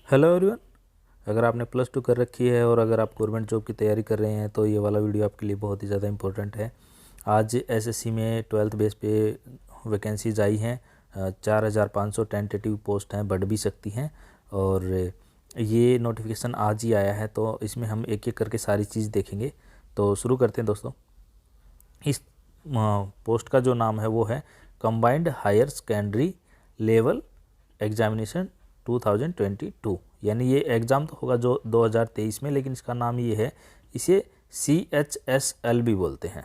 Hello everyone. अगर आपने plus two कर रखी है और अगर आप गवर्नमेंट जॉब की तैयारी कर रहे हैं तो ये वाला वीडियो आपके लिए बहुत ही ज़्यादा इंपॉर्टेंट है। आज एसएससी में 12th बेस पे वैकेंसीज आई हैं। 4500 टेंटेटिव पोस्ट हैं, बढ़ भी सकती हैं। और ये नोटिफिकेशन आज ही आया है तो इसमें हम एक एक करके सारी चीज़ देखेंगे। तो शुरू करते हैं दोस्तों। इस पोस्ट का जो नाम है वो है combined higher secondary level examination 2022, यानी ये एग्ज़ाम तो होगा जो 2023 में, लेकिन इसका नाम ये है, इसे CHSL भी बोलते हैं।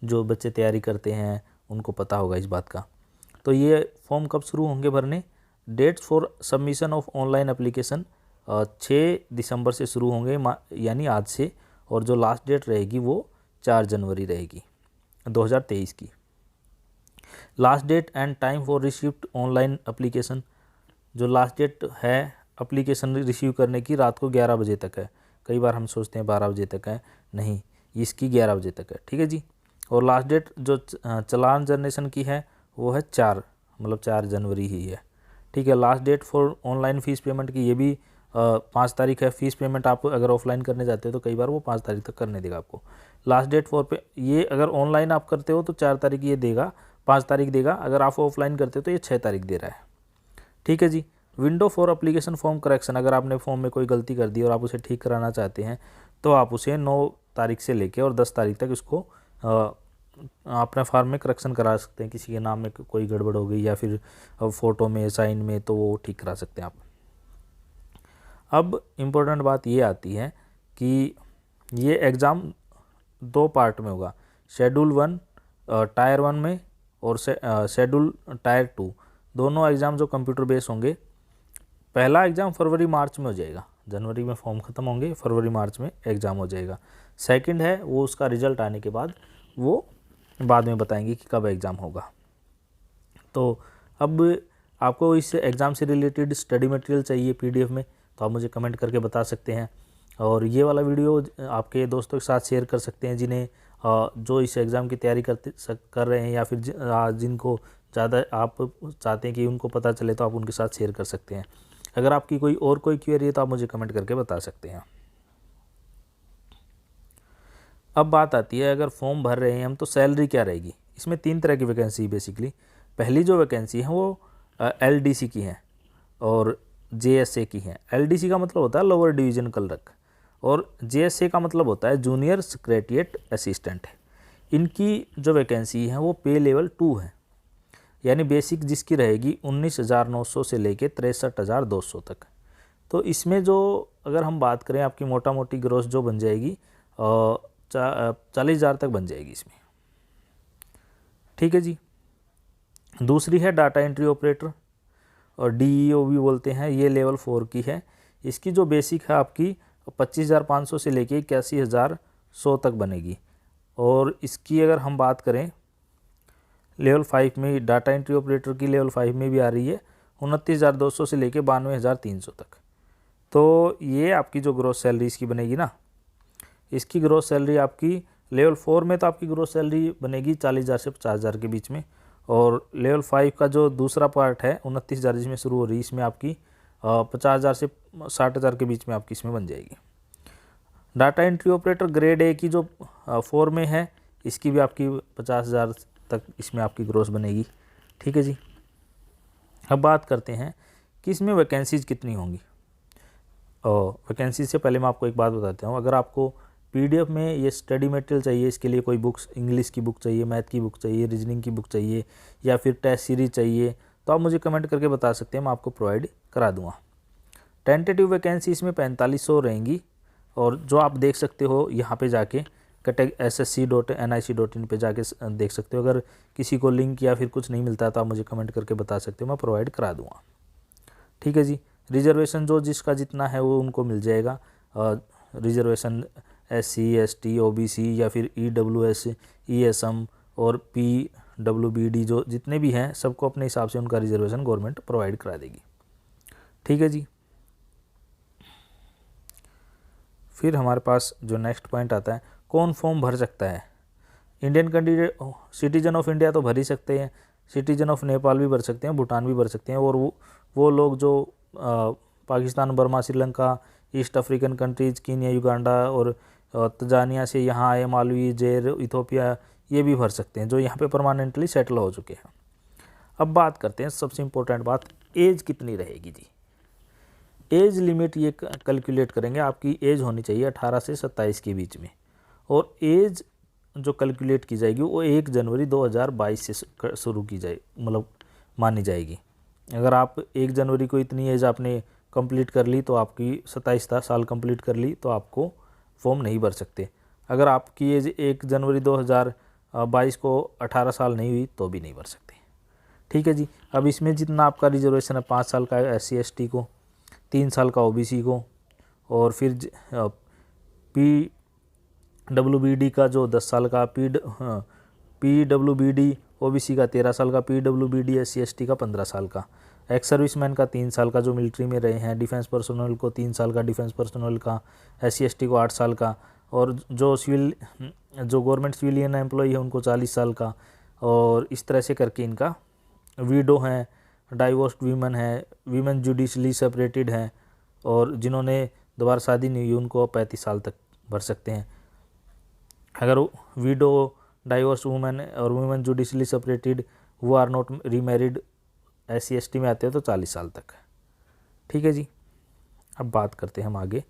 जो बच्चे तैयारी करते हैं उनको पता होगा इस बात का। तो ये फॉर्म कब शुरू होंगे भरने? Dates for submission of online application 6 दिसंबर से शुरू होंगे, यानी आज से। और जो लास्ट डेट रहेगी वो 4 जनवरी रहेगी 2023 की। Last date and time for received online application, जो लास्ट डेट है एप्लीकेशन रिसीव करने की रात को 11 बजे तक है। कई बार हम सोचते हैं 12 बजे तक है, नहीं, इसकी 11 बजे तक है, ठीक है जी। और लास्ट डेट जो चालान जनरेशन की है वो है 4 जनवरी ही है, ठीक है। Last date for online fees payment की ये भी 5 तारीख है। फ़ीस पेमेंट आप अगर ऑफलाइन करने जाते हो तो कई बार वो 5 तारीख तक करने देगा आपको। लास्ट डेट फॉर पे ये अगर ऑनलाइन आप करते हो तो 4 तारीख ये देगा, 5 तारीख देगा। अगर आप ऑफलाइन करते हो तो ये 6 तारीख दे रहा है, ठीक है जी। Window for application form correction, अगर आपने फॉर्म में कोई गलती कर दी और आप उसे ठीक कराना चाहते हैं तो आप उसे 9 तारीख से लेके और 10 तारीख तक इसको अपने फॉर्म में करेक्शन करा सकते हैं। किसी के नाम में कोई गड़बड़ हो गई या फिर फ़ोटो में, साइन में, तो वो ठीक करा सकते हैं आप। अब इम्पोर्टेंट बात ये आती है कि ये एग्ज़ाम 2 पार्ट में होगा। शेड्यूल 1 टायर 1 में और शेड्यूल टायर 2, दोनों एग्ज़ाम जो कंप्यूटर बेस होंगे। पहला एग्ज़ाम फरवरी मार्च में हो जाएगा, जनवरी में फॉर्म ख़त्म होंगे, फरवरी मार्च में एग्ज़ाम हो जाएगा। सेकंड है वो उसका रिज़ल्ट आने के बाद, वो बाद में बताएंगे कि कब एग्ज़ाम होगा। तो अब आपको इस एग्ज़ाम से रिलेटेड स्टडी मटेरियल चाहिए PDF में तो आप मुझे कमेंट करके बता सकते हैं। और ये वाला वीडियो आपके दोस्तों के साथ शेयर कर सकते हैं जिन्हें जो इस एग्ज़ाम की तैयारी कर रहे हैं, या फिर जिनको ज़्यादा आप चाहते हैं कि उनको पता चले तो आप उनके साथ शेयर कर सकते हैं। अगर आपकी कोई क्वेरी है तो आप मुझे कमेंट करके बता सकते हैं। अब बात आती है, अगर फॉर्म भर रहे हैं हम तो सैलरी क्या रहेगी। इसमें 3 तरह की वैकेंसी बेसिकली। पहली जो वैकेंसी है वो LDC की है और JSA की है। LDC का मतलब होता है लोअर डिवीजन क्लर्क और JSA का मतलब होता है जूनियर सेक्रेटरिएट असिस्टेंट। इनकी जो वैकेंसी है वो पे लेवल 2 है, यानी बेसिक जिसकी रहेगी 19,900 से लेके 63,200 तक। तो इसमें जो अगर हम बात करें आपकी मोटा मोटी ग्रोस जो बन जाएगी 40,000 तक बन जाएगी इसमें, ठीक है जी। दूसरी है डाटा एंट्री ऑपरेटर और DEO भी बोलते हैं, ये लेवल 4 की है। इसकी जो बेसिक है आपकी 25,500 से लेके 81,100 तक बनेगी। और इसकी अगर हम बात करें लेवल 5 में, डाटा एंट्री ऑपरेटर की लेवल 5 में भी आ रही है 29,200 से लेके 92,300 तक। तो ये आपकी जो ग्रोस सैलरी इसकी बनेगी ना, इसकी ग्रोस सैलरी आपकी लेवल 4 में तो आपकी ग्रोस सैलरी बनेगी 40,000 से 50,000 के बीच में। और लेवल 5 का जो दूसरा पार्ट है 29,000 जिसमें शुरू हो रही है, इसमें आपकी 50,000 से 60,000 के बीच में आपकी इसमें बन जाएगी। Data entry operator grade A की जो 4 में है, इसकी भी आपकी 50,000 तक इसमें आपकी ग्रोस बनेगी, ठीक है जी। अब बात करते हैं कि इसमें वैकेंसीज कितनी होंगी। और वैकेंसीज से पहले मैं आपको एक बात बताता हूँ। अगर आपको PDF में ये स्टडी मटेरियल चाहिए, इसके लिए कोई बुक्स, इंग्लिश की बुक चाहिए, मैथ की बुक चाहिए, रीजनिंग की बुक चाहिए, या फिर टेस्ट सीरीज चाहिए, तो आप मुझे कमेंट करके बता सकते हैं, मैं आपको प्रोवाइड करा दूँगा। टेंटेटिव वैकेंसी इसमें 4500 रहेंगी। और जो आप देख सकते हो यहाँ पे जाके ssc.nic.in पे जाके देख सकते हो। अगर किसी को लिंक या फिर कुछ नहीं मिलता तो आप मुझे कमेंट करके बता सकते हो, मैं प्रोवाइड करा दूँगा, ठीक है जी। रिजर्वेशन जो जिसका जितना है वो उनको मिल जाएगा। रिजर्वेशन SC ST OBC या फिर EWS ESM और PWBD जो जितने भी हैं सबको अपने हिसाब से उनका रिजर्वेशन गवर्नमेंट प्रोवाइड करा देगी, ठीक है जी। फिर हमारे पास जो नेक्स्ट पॉइंट आता है, कौन फॉर्म भर सकता है। Indian candidate, citizen of India तो भर ही सकते हैं, सिटीजन ऑफ नेपाल भी भर सकते हैं, भूटान भी भर सकते हैं। और वो लोग जो Pakistan, Burma, Sri Lanka, east African countries, Kenya, Uganda और तंजानिया से यहाँ आए मालवी, जेर, इथोपिया, ये भी भर सकते हैं जो यहाँ पे परमानेंटली सेटल हो चुके हैं। अब बात करते हैं सबसे इम्पोर्टेंट बात, एज कितनी रहेगी जी। एज लिमिट ये कैलकुलेट करेंगे, आपकी एज होनी चाहिए 18 से 27 के बीच में, और एज जो कैलकुलेट की जाएगी वो 1 जनवरी 2022 से शुरू की जाए, मतलब मानी जाएगी। अगर आप 1 जनवरी को इतनी एज आपने कंप्लीट कर ली तो आपकी 27 साल कंप्लीट कर ली तो आपको फॉर्म नहीं भर सकते। अगर आपकी एज 1 जनवरी 2022 को 18 साल नहीं हुई तो भी नहीं भर सकते। ठीक है जी। अब इसमें जितना आपका रिजर्वेशन है, 5 साल का SC ST को, 3 साल का OBC को, और फिर PWBD का जो 10 साल का, PWBD OBC का 13 साल का, PWBD SC ST का 15 साल का, एक्स सर्विसमैन का 3 साल का जो मिलिट्री में रहे हैं, डिफेंस पर्सनल को 3 साल का, डिफेंस पर्सनल का, SC ST को 8 साल का, और जो गवर्नमेंट सिविलियन एम्प्लॉई है उनको 40 साल का, और इस तरह से करके इनका वीडो हैं, डाइवोर्स्ड वीमेन है, वीमेन जुडिशली सेपरेटेड हैं, और जिन्होंने दोबारा शादी नहीं हुई उनको 35 साल तक भर सकते हैं। अगर वीडो, डाइवोर्स वुमेन और women judicially separated who are not remarried SC ST में आते हैं तो 40 साल तक। ठीक है जी। अब बात करते हैं हम आगे,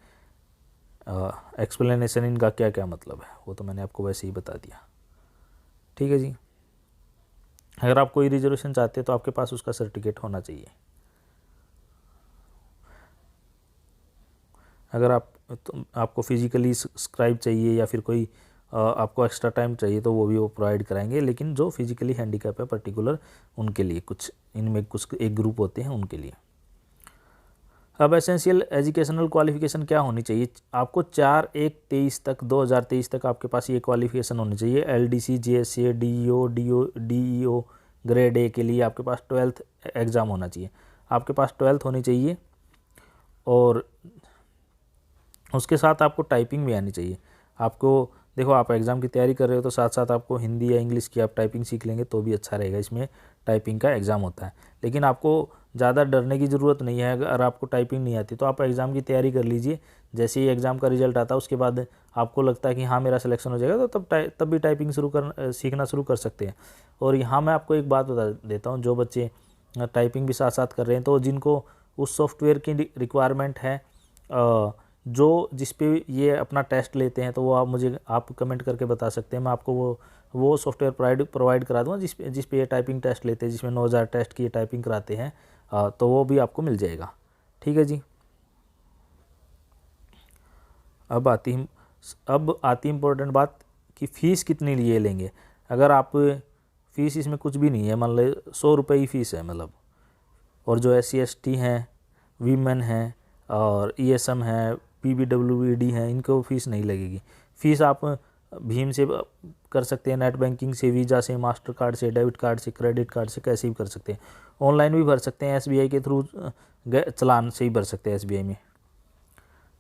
एक्सप्लेनेशन इनका क्या क्या मतलब है वो तो मैंने आपको वैसे ही बता दिया। ठीक है जी। अगर आप कोई रिजर्वेशन चाहते हैं तो आपके पास उसका सर्टिफिकेट होना चाहिए। अगर आपको फिजिकली सब्सक्राइब चाहिए या फिर कोई आपको एक्स्ट्रा टाइम चाहिए तो वो भी वो प्रोवाइड कराएंगे, लेकिन जो फिजिकली हैंडीकैप है पर्टिकुलर उनके लिए, कुछ इनमें कुछ एक ग्रुप होते हैं उनके लिए। अब एसेंशियल एजुकेशनल क्वालिफिकेशन क्या होनी चाहिए, आपको 4/1/23 तक 2023 तक आपके पास ये क्वालिफिकेशन होनी चाहिए। LDC, GSA, DEO grade A के लिए आपके पास 12th एग्ज़ाम होना चाहिए, आपके पास 12th होनी चाहिए, और उसके साथ आपको टाइपिंग भी आनी चाहिए। आपको देखो, आप एग्ज़ाम की तैयारी कर रहे हो तो साथ साथ आपको हिंदी या इंग्लिश की आप टाइपिंग सीख लेंगे तो भी अच्छा रहेगा। इसमें टाइपिंग का एग्ज़ाम होता है, लेकिन आपको ज़्यादा डरने की ज़रूरत नहीं है। अगर आपको टाइपिंग नहीं आती तो आप एग्ज़ाम की तैयारी कर लीजिए, जैसे ही एग्ज़ाम का रिजल्ट आता है उसके बाद आपको लगता है कि हाँ मेरा सिलेक्शन हो जाएगा तो तब भी टाइपिंग सीखना शुरू कर सकते हैं। और यहाँ मैं आपको एक बात बता देता हूँ, जो बच्चे टाइपिंग भी साथ साथ कर रहे हैं तो जिनको उस सॉफ्टवेयर की रिक्वायरमेंट है, जो जिस पे ये अपना टेस्ट लेते हैं, तो वो आप कमेंट करके बता सकते हैं, मैं आपको वो सॉफ्टवेयर प्रोवाइड करा दूँगा जिस पे ये टाइपिंग टेस्ट लेते हैं, जिसमें 9000 टेस्ट की टाइपिंग कराते हैं, तो वो भी आपको मिल जाएगा। ठीक है जी। अब आती इम्पोर्टेंट बात कि फ़ीस कितनी लिए लेंगे। अगर आप फ़ीस इसमें कुछ भी नहीं है, मान लो 100 रुपये ही फ़ीस है मतलब, और जो SC ST हैं, वीमेन हैं और ESM है, PWBD हैं, इनको फ़ीस नहीं लगेगी। फ़ीस आप भीम से कर सकते हैं, नेट बैंकिंग से, वीज़ा से, मास्टर कार्ड से, डेबिट कार्ड से, क्रेडिट कार्ड से, कैसे भी कर सकते हैं। ऑनलाइन भी भर सकते हैं, SBI के थ्रू चलान से ही भर सकते हैं SBI में।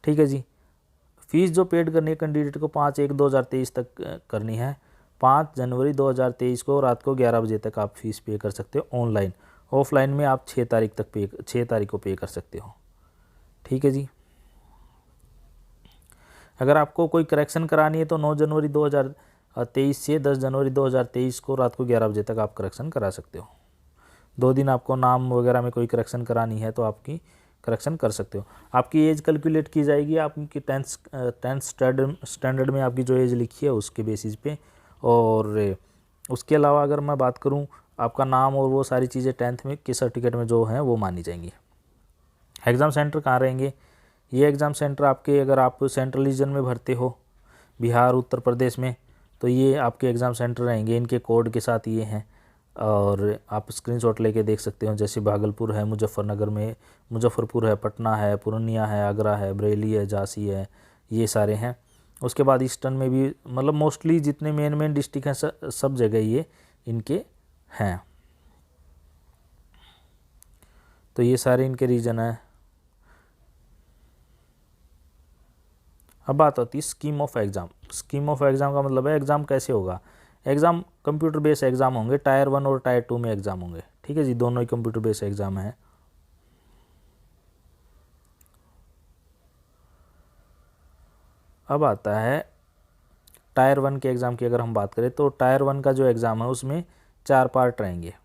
ठीक है जी। फ़ीस जो पेड करनी है कैंडिडेट को 5/1/2023 तक करनी है। 5 जनवरी 2023 को रात को 11 बजे तक आप फ़ीस पे कर सकते हो ऑनलाइन। ऑफलाइन में आप 6 तारीख को पे कर सकते हो। ठीक है जी। अगर आपको कोई करेक्शन करानी है तो 9 जनवरी 2023 से 10 जनवरी 2023 को रात को 11 बजे तक आप करेक्शन करा सकते हो। 2 दिन आपको नाम वगैरह में कोई करेक्शन करानी है तो आपकी करेक्शन कर सकते हो। आपकी एज कैलकुलेट की जाएगी आपकी 10th स्टैंडर्ड में आपकी जो एज लिखी है उसके बेसिस पे। और उसके अलावा अगर मैं बात करूं, आपका नाम और वो सारी चीज़ें 10th में के सर्टिफिकेट में जो हैं वो मानी जाएंगी। एग्ज़ाम सेंटर कहाँ रहेंगे, ये एग्ज़ाम सेंटर आपके, अगर आप सेंट्रल रीजन में भरते हो बिहार उत्तर प्रदेश में तो ये आपके एग्ज़ाम सेंटर रहेंगे, इनके कोड के साथ ये हैं। और आप स्क्रीनशॉट लेके देख सकते हो, जैसे भागलपुर है, मुजफ्फरपुर है, पटना है, पूर्णिया है, आगरा है, बरेली है, झांसी है, ये सारे हैं। उसके बाद ईस्टर्न में भी, मतलब मोस्टली जितने मेन डिस्ट्रिक्ट हैं सब जगह ये इनके हैं। तो ये सारे इनके रीजन हैं। अब बात होती है scheme of exam. Scheme of exam का मतलब है एग्ज़ाम कैसे होगा। एग्ज़ाम कंप्यूटर बेस्ड एग्ज़ाम होंगे, टायर 1 और टायर 2 में एग्ज़ाम होंगे। ठीक है जी, दोनों ही कंप्यूटर बेस्ड एग्ज़ाम हैं। अब आता है टायर 1 के एग्ज़ाम की अगर हम बात करें तो टायर 1 का जो एग्ज़ाम है उसमें 4 पार्ट रहेंगे।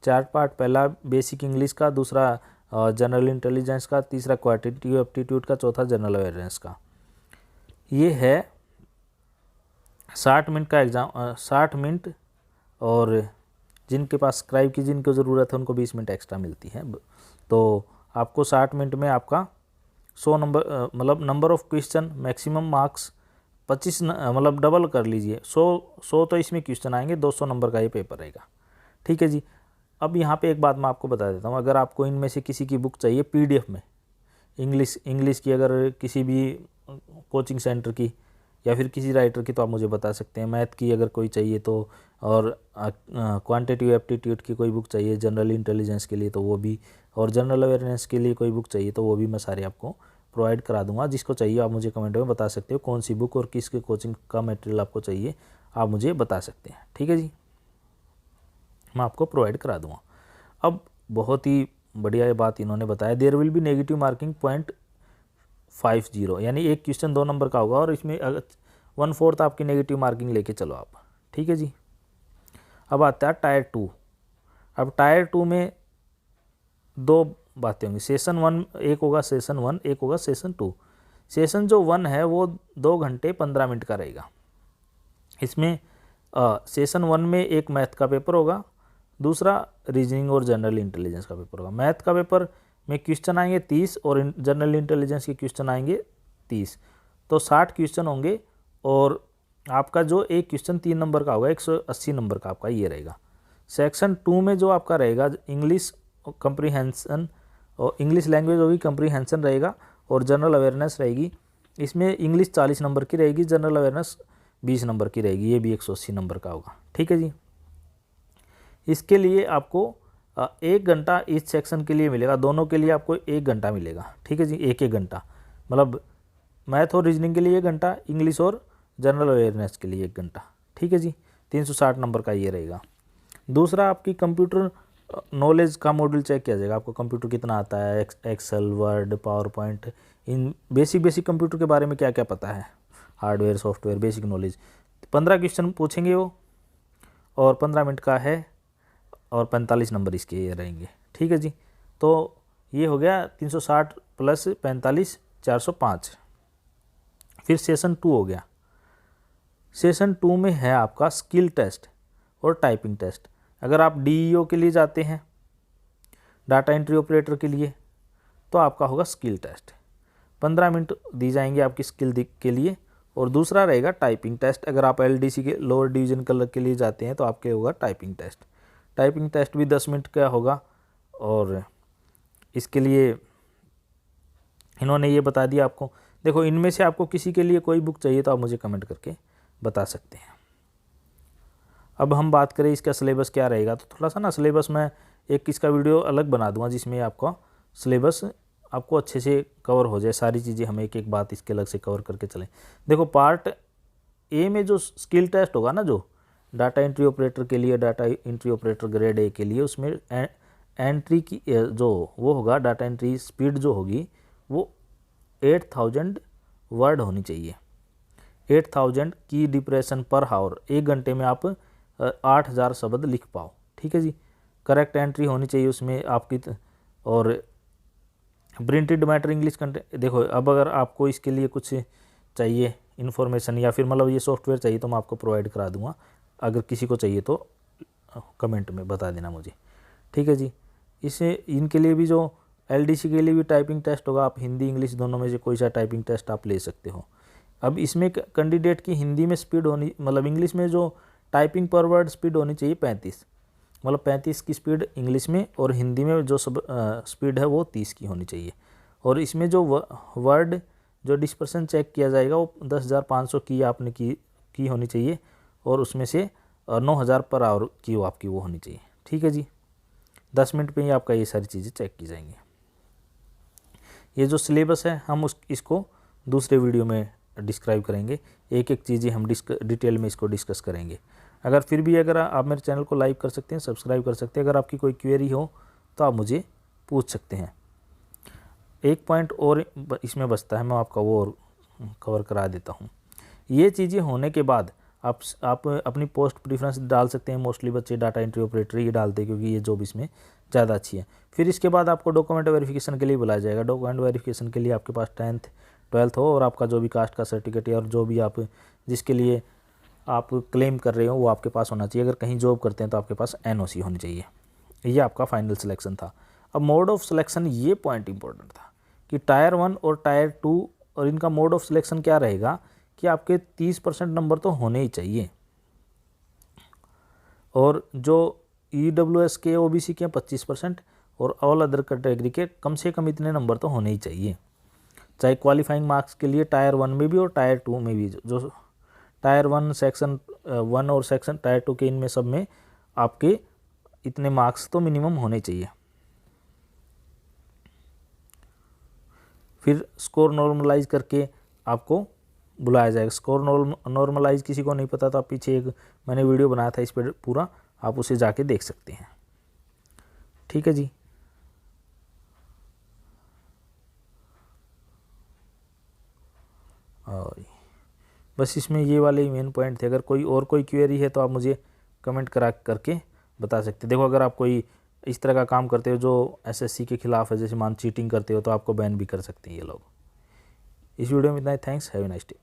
4 पार्ट, पहला बेसिक इंग्लिश का, दूसरा जनरल इंटेलिजेंस का, तीसरा क्वांटिटेटिव एप्टीट्यूड का, चौथा जनरल अवेयरनेस का। ये है 60 मिनट का एग्ज़ाम, 60 मिनट, और जिनके पास स्क्राइब की जिनको ज़रूरत है उनको 20 मिनट एक्स्ट्रा मिलती है। तो आपको 60 मिनट में आपका 100 नंबर, मतलब number of question, maximum marks 25, मतलब डबल कर लीजिए, 100 तो इसमें क्वेश्चन आएंगे, 200 नंबर का ये पेपर रहेगा। ठीक है जी। अब यहाँ पे एक बात मैं आपको बता देता हूँ, अगर आपको इनमें से किसी की बुक चाहिए PDF में, इंग्लिश की, अगर किसी भी कोचिंग सेंटर की या फिर किसी राइटर की, तो आप मुझे बता सकते हैं। मैथ की अगर कोई चाहिए तो, और क्वांटिटेटिव एप्टीट्यूड की कोई बुक चाहिए, जनरल इंटेलिजेंस के लिए तो वो भी, और जनरल अवेयरनेस के लिए कोई बुक चाहिए तो वो भी मैं सारे आपको प्रोवाइड करा दूंगा। जिसको चाहिए आप मुझे कमेंट में बता सकते हो, कौन सी बुक और किसके कोचिंग का मटेरियल आपको चाहिए, आप मुझे बता सकते हैं। ठीक है जी, मैं आपको प्रोवाइड करा दूंगा। अब बहुत ही बढ़िया बात इन्होंने बताया, there will be negative marking 0.50, यानी एक क्वेश्चन 2 नंबर का होगा और इसमें 1/4 आपकी नेगेटिव मार्किंग लेके चलो आप। ठीक है जी। अब आता है टायर 2। अब टायर 2 में 2 बातें होंगी। सेशन 1 एक होगा, सेशन 1 एक होगा, सेशन 2। सेशन जो 1 है वो 2 घंटे 15 मिनट का रहेगा। इसमें सेशन 1 में एक मैथ का पेपर होगा, दूसरा रीजनिंग और जनरल इंटेलिजेंस का पेपर होगा। मैथ का पेपर में क्वेश्चन आएंगे 30 और जनरल इंटेलिजेंस के क्वेश्चन आएंगे 30, तो 60 क्वेश्चन होंगे। और आपका जो एक क्वेश्चन 3 नंबर का होगा, 180 नंबर का आपका ये रहेगा। सेक्शन 2 में जो आपका रहेगा इंग्लिश कंप्रीहेंशन, और इंग्लिश लैंग्वेज होगी, कंप्रीहेंशन रहेगा, और जनरल अवेयरनेस रहेगी। इसमें इंग्लिश 40 नंबर की रहेगी, जनरल अवेयरनेस 20 नंबर की रहेगी, ये भी 180 नंबर का होगा। ठीक है जी। इसके लिए आपको 1 घंटा इस सेक्शन के लिए मिलेगा, दोनों के लिए आपको 1 घंटा मिलेगा। ठीक है जी, 1-1 घंटा, मतलब मैथ और रीजनिंग के लिए 1 घंटा, इंग्लिश और जनरल अवेयरनेस के लिए 1 घंटा। ठीक है जी, 360 नंबर का ये रहेगा। दूसरा, आपकी कंप्यूटर नॉलेज का मॉड्यूल चेक किया जाएगा, आपको कंप्यूटर कितना आता है, एक्सेल, वर्ड, पावर पॉइंट, इन बेसिक कंप्यूटर के बारे में क्या क्या पता है, hardware, software, basic knowledge. 15 question पूछेंगे वो, और 15 मिनट का है, और 45 नंबर इसके ये रहेंगे। ठीक है जी। तो ये हो गया 360 + 45, 405। फिर सेशन 2 हो गया। सेशन 2 में है आपका स्किल टेस्ट और टाइपिंग टेस्ट। अगर आप DEO के लिए जाते हैं, डाटा एंट्री ऑपरेटर के लिए, तो आपका होगा स्किल टेस्ट, 15 मिनट दी जाएंगे आपकी स्किल के लिए। और दूसरा रहेगा टाइपिंग टेस्ट। अगर आप LDC के लोअर डिवीजन क्लर्क के लिए जाते हैं तो आपके होगा टाइपिंग टेस्ट। टाइपिंग टेस्ट भी 10 मिनट का होगा, और इसके लिए इन्होंने ये बता दिया आपको। देखो, इनमें से आपको किसी के लिए कोई बुक चाहिए तो आप मुझे कमेंट करके बता सकते हैं। अब हम बात करें इसका सिलेबस क्या रहेगा, तो थोड़ा सा ना सिलेबस में एक इसका वीडियो अलग बना दूंगा, जिसमें आपका सिलेबस आपको अच्छे से कवर हो जाए, सारी चीज़ें हम एक एक बात इसके अलग से कवर करके चलें। देखो, पार्ट A में जो स्किल टेस्ट होगा ना, जो डाटा एंट्री ऑपरेटर के लिए, data entry operator grade A के लिए, उसमें एंट्री की जो वो होगा, डाटा एंट्री स्पीड जो होगी वो 8000 वर्ड होनी चाहिए। 8000 की डिप्रेशन पर हावर, 1 घंटे में आप 8000 शब्द लिख पाओ। ठीक है जी। करेक्ट एंट्री होनी चाहिए उसमें आपकी, और प्रिंटेड मैटर इंग्लिश कंटेंट। देखो, अब अगर आपको इसके लिए कुछ चाहिए इन्फॉर्मेशन, या फिर मतलब ये सॉफ्टवेयर चाहिए, तो मैं आपको प्रोवाइड करा दूंगा। अगर किसी को चाहिए तो कमेंट में बता देना मुझे। ठीक है जी। इसे इनके लिए भी जो LDC के लिए भी टाइपिंग टेस्ट होगा, आप हिंदी इंग्लिश दोनों में से कोई सा टाइपिंग टेस्ट आप ले सकते हो। अब इसमें कैंडिडेट की हिंदी में स्पीड होनी, मतलब इंग्लिश में जो टाइपिंग पर वर्ड स्पीड होनी चाहिए 35, मतलब 35 की स्पीड इंग्लिश में, और हिंदी में जो स्पीड है वो 30 की होनी चाहिए। और इसमें जो वर्ड जो डिस्पर्सन चेक किया जाएगा वो 10,500 की आपने की होनी चाहिए, और उसमें से 9000 पर आवर की वो आपकी वो होनी चाहिए। ठीक है जी। 10 मिनट पे ही आपका ये सारी चीज़ें चेक की जाएंगी। ये जो सिलेबस है हम इसको दूसरे वीडियो में डिस्क्राइब करेंगे, एक एक चीज़ें हम डिटेल में इसको डिस्कस करेंगे। अगर आप मेरे चैनल को लाइक कर सकते हैं, सब्सक्राइब कर सकते हैं। अगर आपकी कोई क्वेरी हो तो आप मुझे पूछ सकते हैं। एक पॉइंट और इसमें बचता है, मैं आपका वो और कवर करा देता हूँ। ये चीज़ें होने के बाद आप अपनी पोस्ट प्रेफरेंस डाल सकते हैं। मोस्टली बच्चे डाटा एंट्री ऑपरेटर ये डालते हैं क्योंकि ये जॉब इसमें ज़्यादा अच्छी है। फिर इसके बाद आपको डॉक्यूमेंट वेरिफिकेशन के लिए बुलाया जाएगा। डॉक्यूमेंट वेरिफिकेशन के लिए आपके पास 10th 12th हो और आपका जो भी कास्ट का सर्टिफिकेट है और जो भी आप जिसके लिए आप क्लेम कर रहे हो वो आपके पास होना चाहिए। अगर कहीं जॉब करते हैं तो आपके पास NOC होनी चाहिए। ये आपका फाइनल सिलेक्शन था। अब मोड ऑफ सिलेक्शन, ये पॉइंट इंपॉर्टेंट था कि टायर 1 और टायर 2 और इनका मोड ऑफ सिलेक्शन क्या रहेगा कि आपके 30% नंबर तो होने ही चाहिए और जो EWS के OBC के 25% और ऑल अदर कैटेगरी के कम से कम इतने नंबर तो होने ही चाहिए। चाहे क्वालिफाइंग मार्क्स के लिए टायर 1 में भी और टायर 2 में भी, जो टायर 1 सेक्शन 1 और सेक्शन टायर 2 के इनमें सब में आपके इतने मार्क्स तो मिनिमम होने चाहिए। फिर स्कोर नॉर्मलाइज करके आपको बुलाया जाएगा। स्कोर नॉर्मलाइज किसी को नहीं पता तो आप पीछे एक मैंने वीडियो बनाया था इस पर पूरा, आप उसे जाके देख सकते हैं। ठीक है जी। और बस इसमें ये वाले ही मेन पॉइंट थे। अगर कोई क्वेरी है तो आप मुझे कमेंट करके बता सकते हैं। देखो, अगर आप कोई इस तरह का काम करते हो जो SSC के खिलाफ है, जैसे मान चीटिंग करते हो, तो आपको बैन भी कर सकते हैं ये लोग। इस वीडियो में इतना ही। Thanks, have a nice day.